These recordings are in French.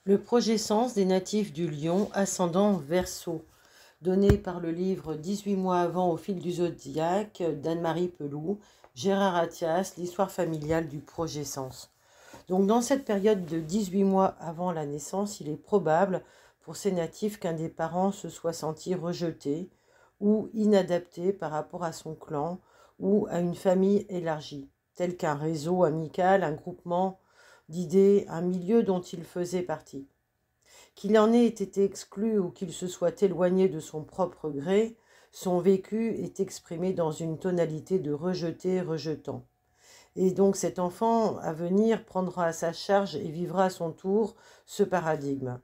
Le projet Sens des natifs du Lion, ascendant Verseau, donné par le livre 18 mois avant au fil du zodiaque d'Anne-Marie Peloux, Gérard Attias, l'histoire familiale du projet Sens. Donc dans cette période de 18 mois avant la naissance, il est probable pour ces natifs qu'un des parents se soit senti rejeté ou inadapté par rapport à son clan ou à une famille élargie, tel qu'un réseau amical, un groupement d'idées, un milieu dont il faisait partie. Qu'il en ait été exclu ou qu'il se soit éloigné de son propre gré, son vécu est exprimé dans une tonalité de rejeté-rejetant. Et donc cet enfant à venir prendra à sa charge et vivra à son tour ce paradigme.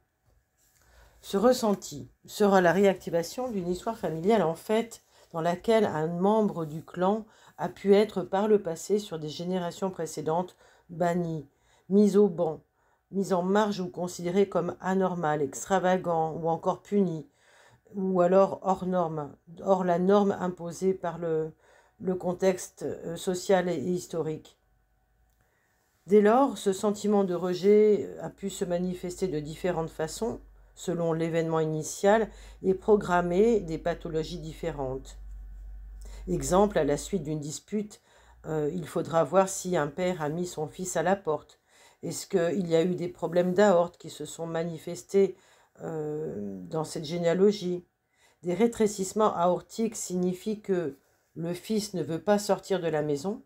Ce ressenti sera la réactivation d'une histoire familiale en fait dans laquelle un membre du clan a pu être par le passé sur des générations précédentes banni, mis au banc, mis en marge ou considéré comme anormal, extravagant ou encore puni, ou alors hors norme, hors la norme imposée par le contexte social et historique. Dès lors, ce sentiment de rejet a pu se manifester de différentes façons, selon l'événement initial, et programmer des pathologies différentes. Exemple, à la suite d'une dispute, il faudra voir si un père a mis son fils à la porte. Est-ce qu'il y a eu des problèmes d'aorte qui se sont manifestés dans cette généalogie? Des rétrécissements aortiques signifient que le fils ne veut pas sortir de la maison,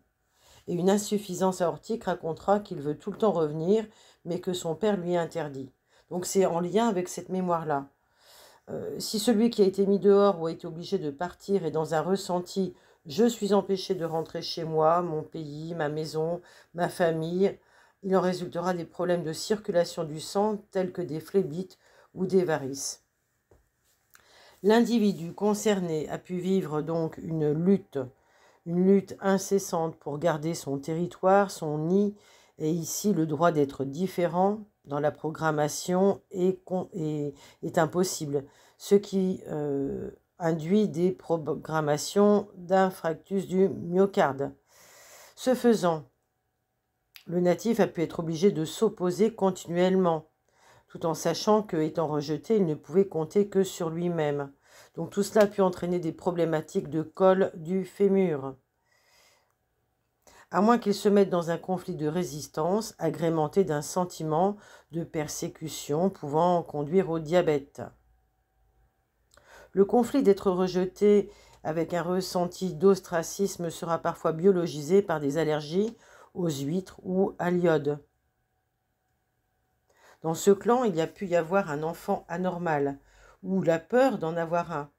et une insuffisance aortique racontera qu'il veut tout le temps revenir, mais que son père lui interdit. Donc c'est en lien avec cette mémoire-là. Si celui qui a été mis dehors ou a été obligé de partir est dans un ressenti « je suis empêché de rentrer chez moi, mon pays, ma maison, ma famille », il en résultera des problèmes de circulation du sang tels que des phlébites ou des varices. L'individu concerné a pu vivre donc une lutte incessante pour garder son territoire, son nid, et ici le droit d'être différent dans la programmation est impossible, ce qui induit des programmations d'infarctus du myocarde. Ce faisant, le natif a pu être obligé de s'opposer continuellement, tout en sachant que, étant rejeté, il ne pouvait compter que sur lui-même. Donc tout cela a pu entraîner des problématiques de col du fémur. À moins qu'il se mette dans un conflit de résistance, agrémenté d'un sentiment de persécution pouvant conduire au diabète. Le conflit d'être rejeté avec un ressenti d'ostracisme sera parfois biologisé par des allergies aux huîtres ou à l'iode. Dans ce clan, il y a pu y avoir un enfant anormal, ou la peur d'en avoir un.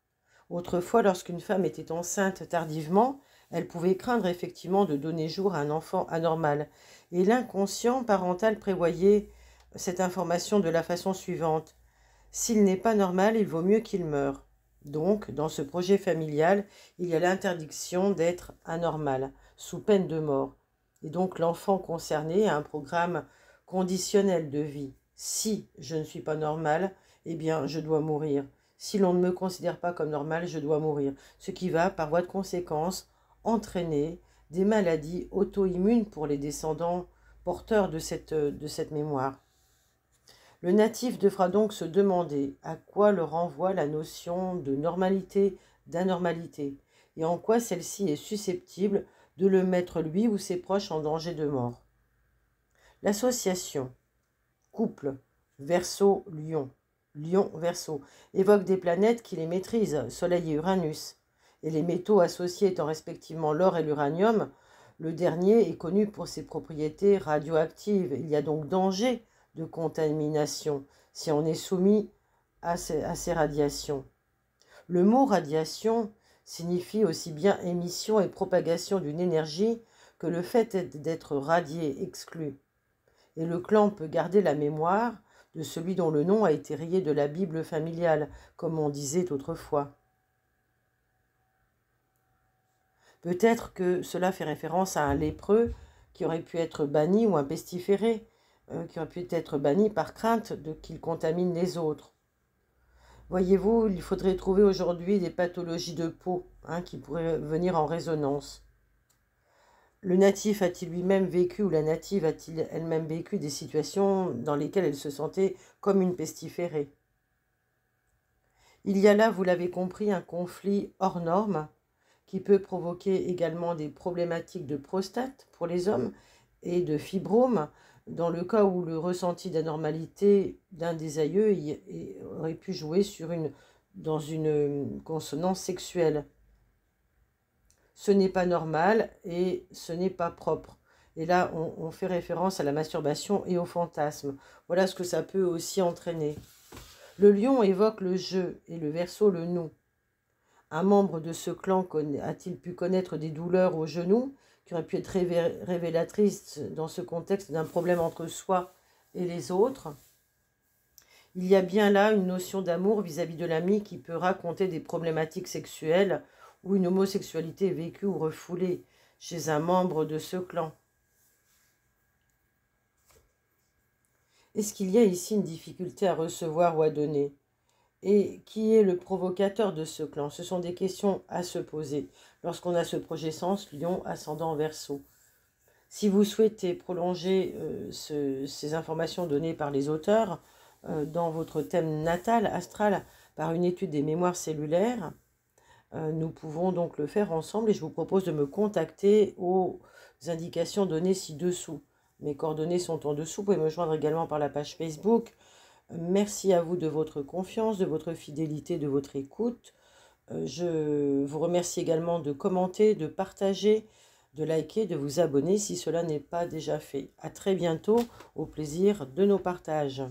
Autrefois, lorsqu'une femme était enceinte tardivement, elle pouvait craindre effectivement de donner jour à un enfant anormal. Et l'inconscient parental prévoyait cette information de la façon suivante. S'il n'est pas normal, il vaut mieux qu'il meure. Donc, dans ce projet familial, il y a l'interdiction d'être anormal, sous peine de mort. Et donc, l'enfant concerné a un programme conditionnel de vie. Si je ne suis pas normal, eh bien, je dois mourir. Si l'on ne me considère pas comme normal, je dois mourir. Ce qui va, par voie de conséquence, entraîner des maladies auto-immunes pour les descendants porteurs de cette mémoire. Le natif devra donc se demander à quoi le renvoie la notion de normalité, d'anormalité, et en quoi celle-ci est susceptible de le mettre lui ou ses proches en danger de mort. L'association couple Verseau-Lion, Lion-Verseau, évoque des planètes qui les maîtrisent, Soleil et Uranus, et les métaux associés étant respectivement l'or et l'uranium, le dernier est connu pour ses propriétés radioactives. Il y a donc danger de contamination si on est soumis à ces radiations. Le mot radiation signifie aussi bien émission et propagation d'une énergie que le fait d'être radié, exclu. Et le clan peut garder la mémoire de celui dont le nom a été rayé de la Bible familiale, comme on disait autrefois. Peut-être que cela fait référence à un lépreux qui aurait pu être banni ou un pestiféré qui aurait pu être banni par crainte qu'il contamine les autres. Voyez-vous, il faudrait trouver aujourd'hui des pathologies de peau qui pourraient venir en résonance. Le natif a-t-il lui-même vécu ou la native a-t-il elle-même vécu des situations dans lesquelles elle se sentait comme une pestiférée? Il y a là, vous l'avez compris, un conflit hors norme qui peut provoquer également des problématiques de prostate pour les hommes et de fibrome dans le cas où le ressenti d'anormalité d'un des aïeux aurait pu jouer dans une consonance sexuelle. Ce n'est pas normal et ce n'est pas propre. Et là, on fait référence à la masturbation et au fantasme. Voilà ce que ça peut aussi entraîner. Le lion évoque le je et le verseau le nous. Un membre de ce clan a-t-il pu connaître des douleurs au genou qui auraient pu être révélatrices dans ce contexte d'un problème entre soi et les autres? Il y a bien là une notion d'amour vis-à-vis de l'ami qui peut raconter des problématiques sexuelles ou une homosexualité vécue ou refoulée chez un membre de ce clan. Est-ce qu'il y a ici une difficulté à recevoir ou à donner? Et qui est le provocateur de ce clan? Ce sont des questions à se poser lorsqu'on a ce projet sens lion ascendant verseau. Si vous souhaitez prolonger ces informations données par les auteurs dans votre thème natal, astral, par une étude des mémoires cellulaires, nous pouvons donc le faire ensemble et je vous propose de me contacter aux indications données ci-dessous. Mes coordonnées sont en dessous. Vous pouvez me joindre également par la page Facebook. Merci à vous de votre confiance, de votre fidélité, de votre écoute. Je vous remercie également de commenter, de partager, de liker, de vous abonner si cela n'est pas déjà fait. À très bientôt, au plaisir de nos partages.